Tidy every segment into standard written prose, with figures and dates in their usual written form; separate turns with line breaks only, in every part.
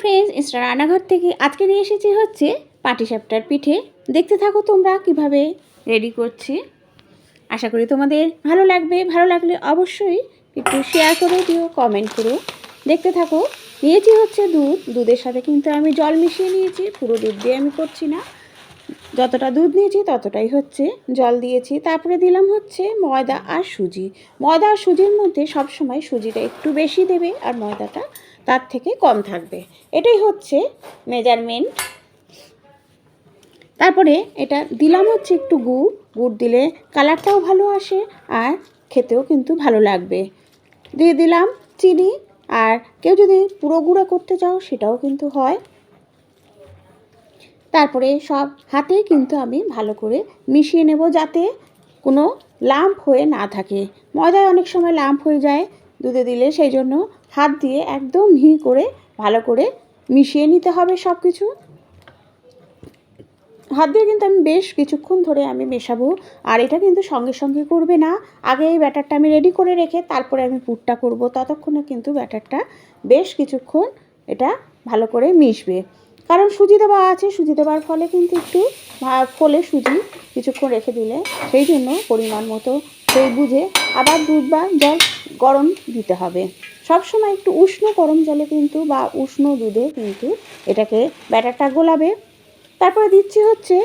Friends, Insta রান্নাঘর থেকে আজকে নিয়ে এসেছি হচ্ছে পাটিসাপটার পিঠে। দেখতে থাকো তোমরা কিভাবে রেডি করছি। আশা করি তোমাদের ভালো লাগবে। ভালো লাগলে অবশ্যই একটু শেয়ার করে দিও, কমেন্ট করো। দেখতে থাকো। নিয়েছি হচ্ছে দুধের সাথে কিন্তু আমি জল মিশিয়ে নিয়েছি। পুরো দুধ দিয়ে আমি করছি না, যতটা দুধ নিয়েছি ততটাই হচ্ছে জল দিয়েছি। তারপরে দিলাম হচ্ছে ময়দা আর সুজি। ময়দা আর সুজির মধ্যে সবসময় সুজিটা একটু বেশি দেবে আর ময়দাটা তার থেকে কম থাকবে, এটাই হচ্ছে মেজারমেন্ট। তারপরে এটা দিলাম হচ্ছে একটু গুড় দিলে কালারটাও ভালো আসে আর খেতেও কিন্তু ভালো লাগবে। দিয়ে দিলাম চিনি, আর কেউ যদি পুরো গুঁড়ো করতে চাও সেটাও কিন্তু হয়। তারপরে সব হাতে কিন্তু আমি ভালো করে মিশিয়ে নেব যাতে কোনো লাম্প হয়ে না থাকে। ময়দায় অনেক সময় লাম্প হয়ে যায় দুধে দিলে, সেই জন্য হাত দিয়ে একদম মিহি করে ভালো করে মিশিয়ে নিতে হবে সব কিছু। হাত দিয়ে কিন্তু আমি বেশ কিছুক্ষণ ধরে আমি মেশাবো। আর এটা কিন্তু সঙ্গে সঙ্গে করবে না, আগে এই ব্যাটারটা আমি রেডি করে রেখে তারপরে আমি পুরটা করব। ততক্ষণে কিন্তু ব্যাটারটা বেশ কিছুক্ষণ এটা ভালো করে মিশবে, কারণ সুজি দেওয়া আছে। সুজি দেওয়ার ফলে কিন্তু একটু ফলে সুজি কিছুক্ষণ রেখে দিলে, সেই জন্য পরিমাণ মতো সেই বুঝে আবার দুধ বা জল গরম দিতে হবে। সবসময় একটু উষ্ণ গরম জলে কিন্তু বা উষ্ণ দুধে কিন্তু এটাকে ব্যাটারটা গোলাবে। তারপরে দিচ্ছি হচ্ছে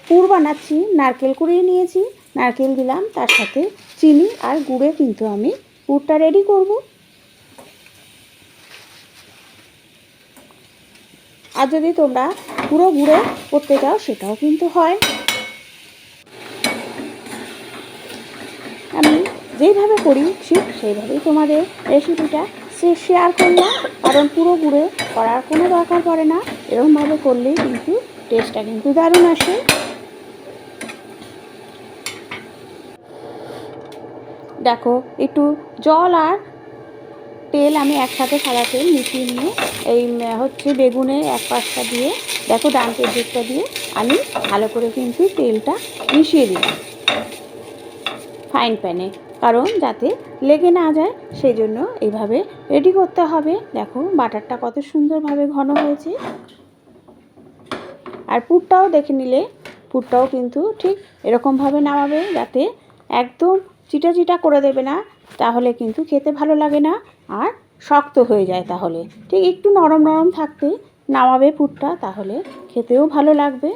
পুর বানাচ্ছি, নারকেল কুড়িয়ে নিয়েছি, নারকেল দিলাম, তার সাথে চিনি আর গুড়ে কিন্তু আমি পুরটা রেডি করব। আর যদি তোমরা পুরো গুঁড়ো করতে চাও সেটাও কিন্তু হয়। আমি যেইভাবে করি ঠিক সেইভাবেই তোমাদের রেসিপিটা শেয়ার করলাম, কারণ পুরো গুঁড়ো করার কোনো দরকার পড়ে না। এরকমভাবে করলেই কিন্তু টেস্টটা কিন্তু দারুণ আসে। দেখো, একটু জল আর তেল আমি একসাথে সাদা তেল মিশিয়ে নিয়ে এই হচ্ছে বেগুনের এক পাশটা দিয়ে, দেখো ডানটের দিকটা দিয়ে আমি ভালো করে কিন্তু তেলটা মিশিয়ে দিই ফাইন প্যানে, কারণ যাতে লেগে না যায়, সেই জন্য এইভাবে রেডি করতে হবে। দেখো বাটারটা কত সুন্দরভাবে ঘন হয়েছে। আর পুরটাও দেখে নিলে, পুরটাও কিন্তু ঠিক এরকমভাবে নামাবে, যাতে একদম চিটা চিটা করে দেবে না, তাহলে কিন্তু খেতে ভালো লাগে না আর শক্ত হয়ে যায়। তাহলে ঠিক একটু নরম নরম থাকতে নামাবে পুরটা, তাহলে খেতেও ভালো লাগবে।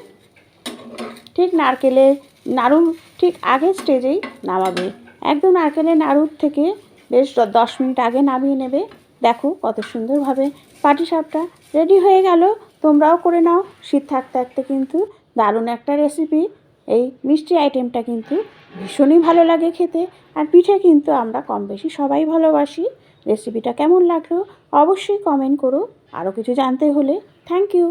ঠিক নারকেলের নাড়ুর ঠিক আগের স্টেজেই নামাবে, একদম নারকেলের নাড়ুর থেকে বেশ 10 মিনিট আগে নামিয়ে নেবে। দেখো কত সুন্দরভাবে পাটিসাপটা রেডি হয়ে গেল। তোমরাও করে নাও, শীত থাকতে থাকতে কিন্তু দারুণ একটা রেসিপি। এই মিষ্টি আইটেমটা কিন্তু ভীষণই ভালো লাগে খেতে, আর পিঠে কিন্তু আমরা কম বেশি সবাই ভালোবাসি। রেসিপিটা কেমন লাগলো অবশ্যই কমেন্ট করো। আরও কিছু জানতে হলে থ্যাংক ইউ।